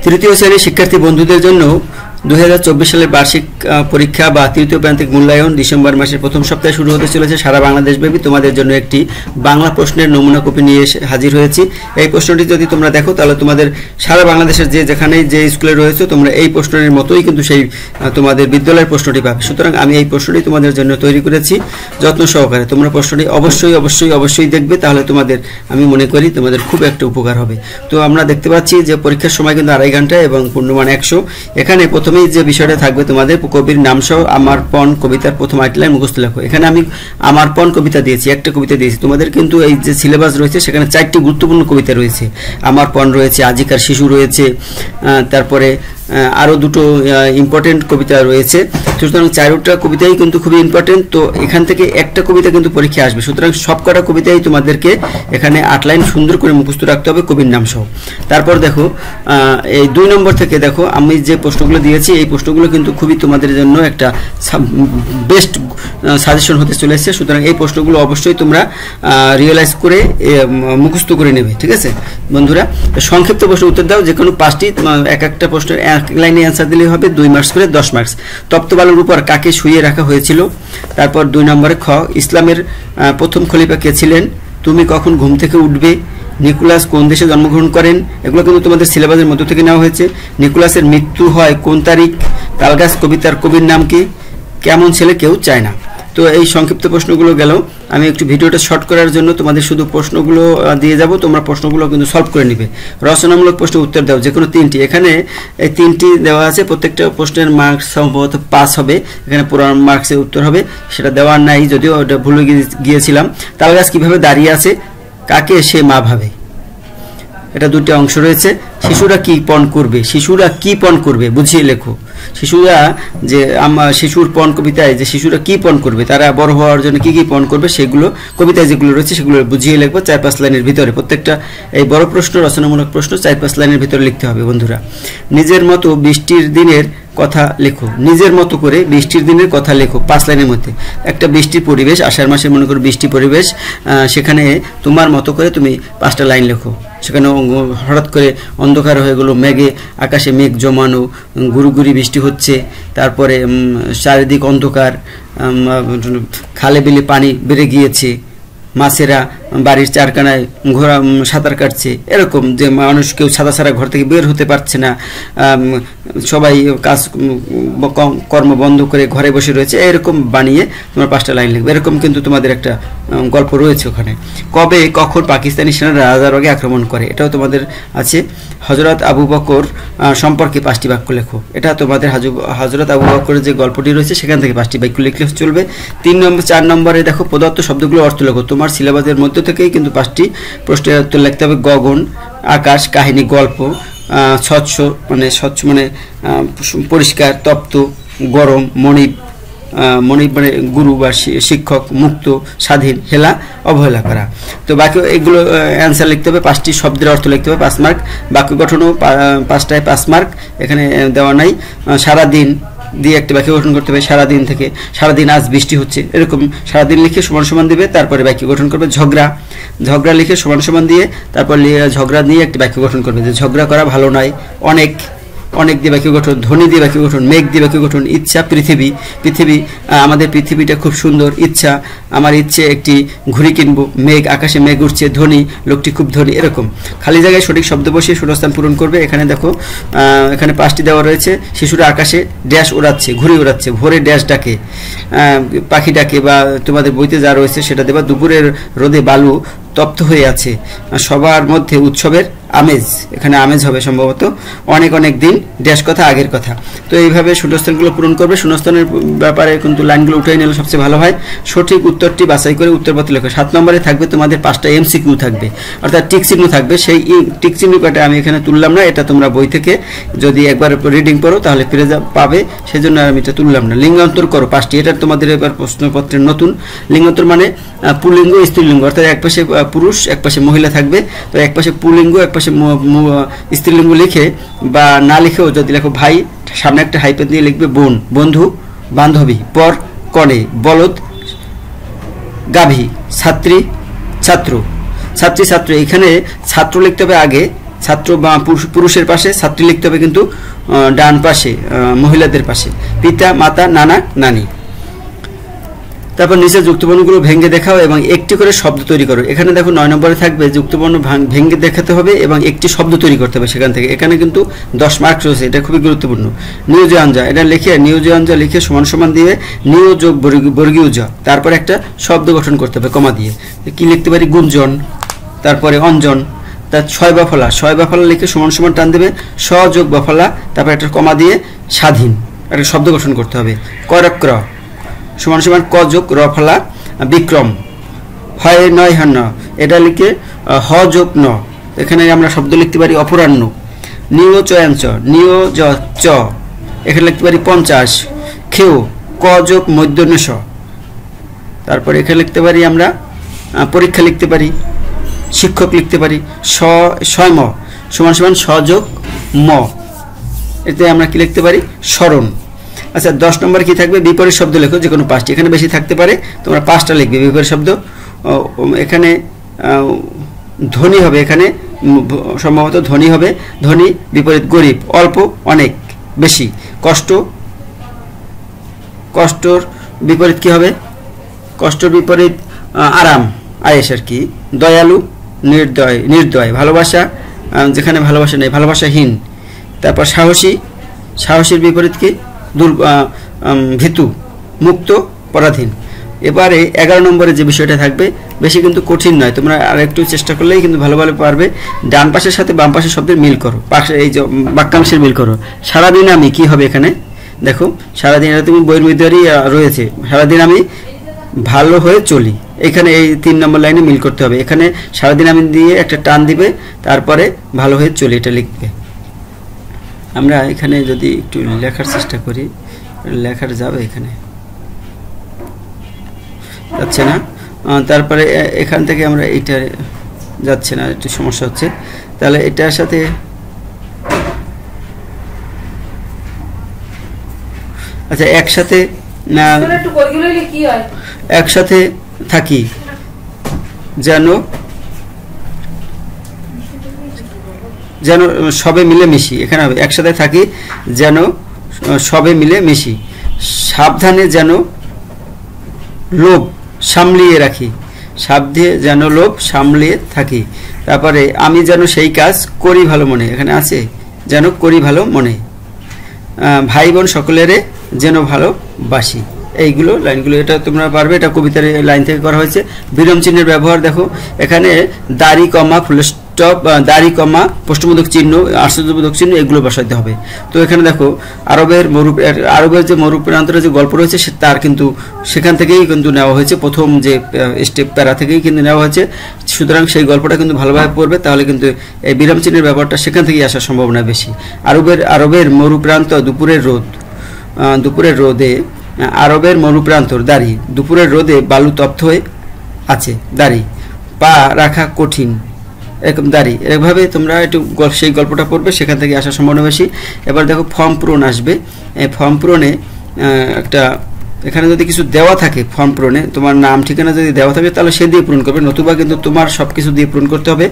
তৃতীয় শ্রেণীর শিক্ষার্থী বন্ধুদের জন্য 2024 সালের বার্ষিক পরীক্ষা বা তৃতীয় প্রান্তিক মূল্যায়ন ডিসেম্বর মাসের প্রথম সপ্তাহে শুরু হতে চলেছে। সারা বাংলাদেশব্যাপী তোমাদের জন্য একটি বাংলা প্রশ্নের নমুনা কপি নিয়ে হাজির হয়েছি। এই প্রশ্নটি যদি তোমরা দেখো তাহলে তোমাদের সারা বাংলাদেশের যেখানেই যে স্কুলে রয়েছে তোমরা এই প্রশ্নের মতোই কিন্তু সেই তোমাদের বিদ্যালয়ের প্রশ্নটি পাবে। সুতরাং আমি এই প্রশ্নটি তোমাদের জন্য তৈরি করেছি যত্ন সহকারে। তোমরা প্রশ্নটি অবশ্যই দেখবে, তাহলে আমি মনে করি তোমাদের খুব একটা উপকার হবে। তো আমরা দেখতে পাচ্ছি যে পরীক্ষার সময় কিন্তু 2.5 ঘন্টা এবং পূর্ণমান 100। এখানে প্রথমেই যে বিষয়টা থাকবে তোমাদের কবির নাম সহ আমার পণ কবিতার প্রথম 8 লাইন মুখস্থ লেখো। এখানে আমি আমার পণ কবিতা দিয়েছি, একটা কবিতা দিয়েছি। তোমাদের কিন্তু এই যে সিলেবাস রয়েছে সেখানে 4টি গুরুত্বপূর্ণ কবিতা রয়েছে। আমার পণ রয়েছে, আজিকার শিশু রয়েছে, তারপরে আরও দুটো ইম্পর্টেন্ট কবিতা রয়েছে। সুতরাং 4টা কবিতাই কিন্তু খুবই ইম্পর্টেন্ট। তো এখান থেকে একটা কবিতা কিন্তু পরীক্ষায় আসবে। সুতরাং সবকটা কবিতাই তোমাদেরকে এখানে 8 লাইন সুন্দর করে মুখস্থ রাখতে হবে কবির নাম সহ। তারপর দেখো এই 2 নম্বর থেকে দেখো আমি যে প্রশ্নগুলো দিয়েছি এই প্রশ্নগুলো কিন্তু খুবই তোমাদের জন্য একটা বেস্ট সাজেশন হতে চলেছে। সুতরাং এই প্রশ্নগুলো অবশ্যই তোমরা রিয়েলাইজ করে মুখস্থ করে নেবে, ঠিক আছে বন্ধুরা? সংক্ষিপ্ত প্রশ্ন উত্তর দাও, যে কোনো 5টি, একটা প্রশ্নের 1 লাইনে অ্যান্সার দিলে হবে, 2 মার্কস করে 10 মার্কস। তপ্ত বালুর উপর কাকে শুইয়ে রাখা হয়েছিল? তারপর 2 নম্বরে খ, ইসলামের প্রথম খলিফা কে ছিলেন? তুমি কখন ঘুম থেকে উঠবে? নিকোলাস কোন দেশে জন্মগ্রহণ করেন? এগুলো কিন্তু তোমাদের সিলেবাসের মধ্য থেকে নেওয়া হয়েছে। নিকোলাসের মৃত্যু হয় কোন তারিখ? তালগাছ কবিতার কবির নাম কি? কেমন ছেলে কেউ চায় না। তো এই সংক্ষিপ্ত প্রশ্নগুলো গেল। আমি একটু ভিডিওটা শর্ট করার জন্য তোমাদের শুধু প্রশ্নগুলো দিয়ে যাব, তোমরা প্রশ্নগুলো কিন্তু সলভ করে নিবে। রচনামূলক প্রশ্ন উত্তর দাও, যে কোনো 3টি। এখানে এই 3টি দেওয়া আছে, প্রত্যেকটা প্রশ্নের মার্কস সম্ভবত 5 হবে। এখানে পুরো মার্কসের উত্তর হবে, সেটা দেওয়া নাই, যদিও ওটা ভুলে গিয়েছিলাম। তালগাছ কিভাবে দাঁড়িয়ে আছে? কাকে সে মা ভাবে? এটা 2টি অংশ রয়েছে। শিশুরা কি পণ করবে? শিশুরা কি পণ করবে বুঝিয়ে লেখো। শিশুরা যে শিশুর পণ কবিতায় যে শিশুরা কি পণ করবে, তারা বড় হওয়ার জন্য কি কি পণ করবে সেগুলো কবিতায় যেগুলো রয়েছে সেগুলো বুঝিয়ে লিখবো 4-5 লাইনের ভিতরে। প্রত্যেকটা এই বড় প্রশ্ন, রচনামূলক প্রশ্ন 4-5 লাইনের ভিতরে লিখতে হবে বন্ধুরা। নিজের মতো বৃষ্টির দিনের কথা লেখো। নিজের মতো করে বৃষ্টির দিনের কথা লেখো 5 লাইনের মধ্যে। একটা বৃষ্টির পরিবেশ, আষাঢ় মাসে মনে করো বৃষ্টি পরিবেশ, সেখানে তোমার মতো করে তুমি 5টা লাইন লেখো। সেখানে হঠাৎ করে অন্ধকার হয়ে গেলো, মেঘে আকাশে মেঘ জমানো, গুড়ি বৃষ্টি হচ্ছে, তারপরে চারিদিক অন্ধকার, খালে বিলে পানি বেড়ে গিয়েছে, মাছেরা বাড়ির চারকানায় ঘোরা সাঁতার কাটছে, এরকম যে মানুষ কেউ ছাতা ছাড়া ঘর থেকে বের হতে পারছে না, সবাই কাজ কর্ম বন্ধ করে ঘরে বসে রয়েছে, এরকম বানিয়ে তোমার 5টা লাইন লিখবে। এরকম কিন্তু তোমাদের একটা গল্প রয়েছে ওখানে। কবে কখন পাকিস্তানি সেনারা রাজারবাগে আক্রমণ করে? এটাও তোমাদের আছে। হযরত আবু বকর সম্পর্কে 5টি বাক্য লেখো। এটা তোমাদের হযরত আবু বকরের যে গল্পটি রয়েছে সেখান থেকে 5টি বাক্য লিখলে চলবে। 4 নম্বরে দেখো প্রদত্ত শব্দগুলো অর্থ লেখো। তোমার সিলেবাসের মধ্যে থেকেই কিন্তু 5টি প্রশ্নের উত্তর লিখতে হবে। গগন, আকাশ, কাহিনী, গল্প, স্বচ্ছ মানে পরিষ্কার, তপ্ত, গরম, মণিব মানে গুরু বা শিক্ষক, মুক্ত, স্বাধীন, হেলা, অবহেলা করা। তো বাকি এগুলো অ্যান্সার লিখতে হবে। 5টি শব্দের অর্থ লিখতে হবে, 5 মার্ক। বাক্য গঠনও 5টায় 5 মার্ক, এখানে দেওয়া নাই। সারাদিন দিয়ে একটা বাক্য গঠন করতে হবে। সারাদিন থেকে, সারাদিন আজ বৃষ্টি হচ্ছে, এরকম সারাদিন লিখে সমান দিবে, তারপরে বাক্য গঠন করবে। ঝগড়া লিখে সমান দিয়ে তারপর ঝগড়া নিয়ে একটা বাক্য গঠন করবে, যে ঝগড়া করা ভালো নয়। অনেক দিয়ে বাক্য গঠন, ধ্বনি দিয়ে বাক্য গঠন, মেঘ দিয়ে বাক্য গঠন। ইচ্ছা, পৃথিবী আমাদের পৃথিবীটা খুব সুন্দর। ইচ্ছা, আমার ইচ্ছে একটি ঘুড়ি কিনবো। মেঘ, আকাশে মেঘ উঠছে। ধ্বনি, লোকটি খুব ধনী। এরকম খালি জায়গায় সঠিক শব্দ বসিয়ে শূন্যস্থান পূরণ করবে। এখানে দেখো এখানে 5টি দেওয়া রয়েছে। শিশুরা আকাশে ড্যাশ ওড়াচ্ছে, ঘুড়ি ওড়াচ্ছে। ভোরে ড্যাশ ডাকে, পাখি ডাকে, বা তোমাদের বইতে যা রয়েছে সেটা দেবা। দুপুরের রোদে বালু তপ্ত হয়ে আছে। সবার মধ্যে উৎসবের আমেজ, এখানে আমেজ হবে সম্ভবত। অনেক দিন, ড্যাশ কথা, আগের কথা। তো এইভাবে শূন্যস্থানগুলো পূরণ করবে। শূন্যস্থানের ব্যাপারে কিন্তু লাইনগুলো উঠে নিলে সবচেয়ে ভালো হয়। সঠিক উত্তরটি বাছাই করে উত্তরপত্র লেখো। 7 নম্বরে থাকবে তোমাদের 5টা MCQ থাকবে, অর্থাৎ টিক চিহ্ন থাকবে। সেই টিক চিহ্নটা আমি এখানে তুললাম না, এটা তোমরা বই থেকে যদি একবার রিডিং পড়ো তাহলে ফিরে পাবে, সেজন্য আমি এটা তুললাম না। লিঙ্গান্তর করো 5টি, এটা তোমাদের এবার প্রশ্নপত্রের নতুন। লিঙ্গান্তর মানে পুল্লিঙ্গ, স্ত্রীলিঙ্গ, অর্থাৎ এক পাশে পুরুষ এক পাশে মহিলা থাকবে। তো এক পাশে পুল্লিঙ্গ এক পাশে স্ত্রীলিঙ্গ লিখে, বা না লিখেও যদি লেখো ভাই, সামনে একটা হাইপেন দিয়ে লিখবে বোন, বন্ধু, বান্ধবী, পর, কনে, বলদ, গাভী, ছাত্রী, ছাত্র। এখানে ছাত্র লিখতে হবে আগে, ছাত্র বা পুরুষের পাশে ছাত্রী লিখতে হবে কিন্তু ডান পাশে মহিলাদের পাশে। পিতা, মাতা, নানা, নানি। তারপর নিচে যুক্তবর্ণগুলো ভেঙে দেখাও এবং একটি করে শব্দ তৈরি করো। এখানে দেখো 9 নম্বরে থাকবে যুক্তবর্ণ ভেঙে দেখাতে হবে এবং একটি শব্দ তৈরি করতে হবে সেখান থেকে। এখানে কিন্তু 10 মার্ক রয়েছে, এটা খুবই গুরুত্বপূর্ণ। নিয়োজঞ্জা, এটা লিখে নিয়োজঞ্জা লিখে সমান সমান দিয়ে নিয় যোগ বর্গীয় জ, তারপর একটা শব্দ গঠন করতে হবে কমা দিয়ে। কি লিখতে পারি? গুঞ্জন, তারপরে অঞ্জন, তার ছয় বাফলা লিখে সমান সমান টান দেবে স যোগ বাফলা, তারপর একটা কমা দিয়ে স্বাধীন একটা শব্দ গঠন করতে হবে। করক্র সমান সমান ক যোগ র ফলা বিক্রম। হয় নয় হন, এটা লিখে হ যোগ ন, এখানে আমরা শব্দ লিখতে পারি অপরাহ্ন। নিয় চয়াঞ্চ, নিয় জ চ, এখানে লিখতে পারি 50। খেও ক যোগ মধ্যাহ্ন স, তারপরে এখানে লিখতে পারি আমরা পরীক্ষা লিখতে পারি, শিক্ষক লিখতে পারি ছয় ম সমান সমান স যোগ ম, এতে আমরা কি লিখতে পারি? স্মরণ। আচ্ছা 10 নম্বর কি থাকবে? বিপরীত শব্দ লেখো, যে কোনো 5টি, এখানে বেশি থাকতে পারে, তোমরা 5টা লিখবে বিপরীত শব্দ। এখানে ধ্বনি হবে, এখানে সম্ভবত ধ্বনি হবে। ধ্বনি বিপরীত গরিব, অল্প অনেক বেশি। কষ্ট, কষ্টর বিপরীত কি হবে? কষ্টর বিপরীত আরাম আয়েশ আর কি। দয়ালু, নির্দয়। ভালোবাসা, যেখানে ভালোবাসা নেই ভালোবাসাহীন। তারপর সাহসী, সাহসীর বিপরীত কি? ভীতু, মুক্ত, পরাধীন। এবারে 11 নম্বরে যে বিষয়টা থাকবে বেশি কিন্তু কঠিন নয়, তোমরা আর একটু চেষ্টা করলেই কিন্তু ভালোভাবে পারবে। ডান পাশের সাথে বাম পাশের শব্দের মিল করো, পাশে এই যে বাক্যাংশের মিল করো। সারাদিন আমি কি হবে এখানে? দেখো সারাদিন, এটা তুমি বইয়ের মধ্যেই রয়েছে। সারাদিন আমি ভালো হয়ে চলি, এখানে এই 3 নম্বর লাইনে মিল করতে হবে। এখানে সারাদিন আমি দিয়ে একটা টান দিবে, তারপরে ভালো হয়ে চলি এটা লিখবে। আমরা এখানে যদি একটু লেখার চেষ্টা করি, লেখার যাবে, এখানে যাচ্ছে না। তারপরে এখান থেকে আমরা এটা যাচ্ছে না, একটু সমস্যা হচ্ছে। তাহলে এটার সাথে আচ্ছা একসাথে থাকি যেন সবে মিলে মিশি, এখানে হবে একসাথে থাকি যেন সবে মিলে মিশি। সাবধানে যেন লোভ সামলিয়ে রাখি, সাবধানে যেন লোভ সামলিয়ে থাকি। তারপরে আমি যেন সেই কাজ করি ভালো মনে, এখানে আছে যেন করি ভালো মনে। ভাই বোন সকলেরে যেন ভালোবাসি। এইগুলো লাইনগুলো, এটা তোমরা পারবে, এটা কবিতার লাইন থেকে করা হয়েছে। বিরাম চিহ্নের ব্যবহার দেখো, এখানে দাড়ি কমা ফুল স্টপ, দাড়ি কমা প্রশ্নবোধক চিহ্ন, আশ্চর্যবোধক চিহ্ন, এগুলো বসাইতে হবে। তো এখানে দেখো আরবের যে মরুপ্রান্তরের যে গল্প রয়েছে তার কিন্তু সেখান থেকেই কিন্তু নেওয়া হয়েছে, প্রথম যে স্টেপ প্যারা থেকেই কিন্তু নেওয়া হয়েছে। সুতরাং সেই গল্পটা কিন্তু ভালোভাবে পড়বে, তাহলে কিন্তু এই বিরাম চিহ্নের ব্যবহারটা সেখান থেকেই আসার সম্ভাবনা বেশি। আরবের মরুপ্রান্ত দুপুরের রোদে, আরবের মরুপ্রান্তর দাড়ি, দুপুরের রোদে বালু তপ্ত হয়ে আছে, দাড়ি। পা রাখা কঠিন, এরকম দাড়ি। এভাবে তোমরা একটু সেই গল্পটা পড়বে, সেখান থেকে আসার সম্ভাবনা বেশি। এবার দেখো ফর্ম পূরণ আসবে। এই ফর্ম পূরণে একটা, এখানে যদি কিছু দেওয়া থাকে ফর্ম পূরণে, তোমার নাম ঠিকানা যদি দেওয়া থাকে তাহলে সে দিয়ে পূরণ করবে, নতুবা কিন্তু তোমার সব কিছু দিয়ে পূরণ করতে হবে।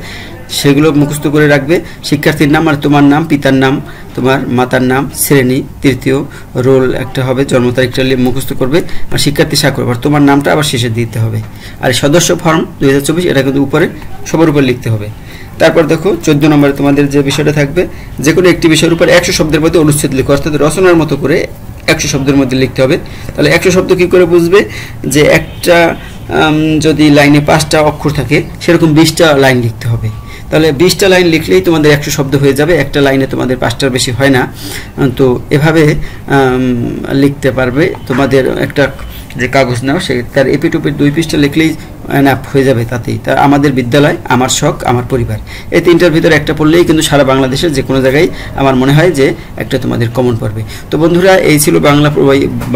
সেগুলো মুখস্থ করে রাখবে। শিক্ষার্থীর নাম আর তোমার নাম, পিতার নাম, তোমার মাতার নাম, শ্রেণী, তৃতীয়, রোল একটা হবে, জন্ম তারিখটা মুখস্থ করবে, আর শিক্ষার্থী স্বাক্ষর, আর তোমার নামটা আবার শেষে দিতে হবে। আর সদস্য ফর্ম 2024 এটা কিন্তু উপরে সবার উপর লিখতে হবে। তারপর দেখো 14 নম্বরে তোমাদের যে বিষয়টা থাকবে, যে কোনো একটি বিষয়ের উপর 100 শব্দের মধ্যে অনুচ্ছেদ লিখো, অর্থাৎ রচনার মতো করে 100 শব্দের মধ্যে লিখতে হবে। তাহলে 100 শব্দ কি করে বুঝবে? যে একটা যদি লাইনে 5টা অক্ষর থাকে, সেরকম 20টা লাইন লিখতে হবে। তাহলে 20টা লাইন লিখলেই তোমাদের 100 শব্দ হয়ে যাবে। একটা লাইনে তোমাদের 5টার বেশি হয় না। তো এভাবে লিখতে পারবে। তোমাদের একটা যে কাগজ নাও, সে তার এপিটুপির 2 পৃষ্ঠা লিখলেই এনাফ হয়ে যাবে। তাতেই তার আমাদের বিদ্যালয়, আমার শখ, আমার পরিবার, এই 3টার ভিতরে একটা পড়লেই কিন্তু সারা বাংলাদেশের যে কোনো জায়গায় আমার মনে হয় যে একটা তোমাদের কমন পড়বে। তো বন্ধুরা, এই ছিল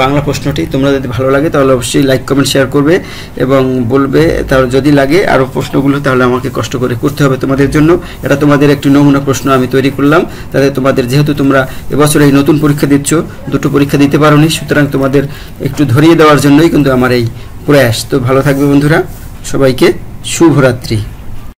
বাংলা প্রশ্নটি। তোমরা যদি ভালো লাগে তাহলে অবশ্যই লাইক কমেন্ট শেয়ার করবে এবং বলবে, তাহলে যদি লাগে আরও প্রশ্নগুলো তাহলে আমাকে কষ্ট করে করতে হবে তোমাদের জন্য। এটা তোমাদের একটি নমুনা প্রশ্ন আমি তৈরি করলাম, তাহলে তোমাদের যেহেতু তোমরা এবছর এই নতুন পরীক্ষা দিচ্ছ, 2টো পরীক্ষা দিতে পারোনি, সুতরাং তোমাদের একটু ধরিয়ে দেওয়ার জন্যই কিন্তু আমার এই প্রয়াস। তো ভালো থাকবে বন্ধুরা, সবাইকে শুভরাত্রি।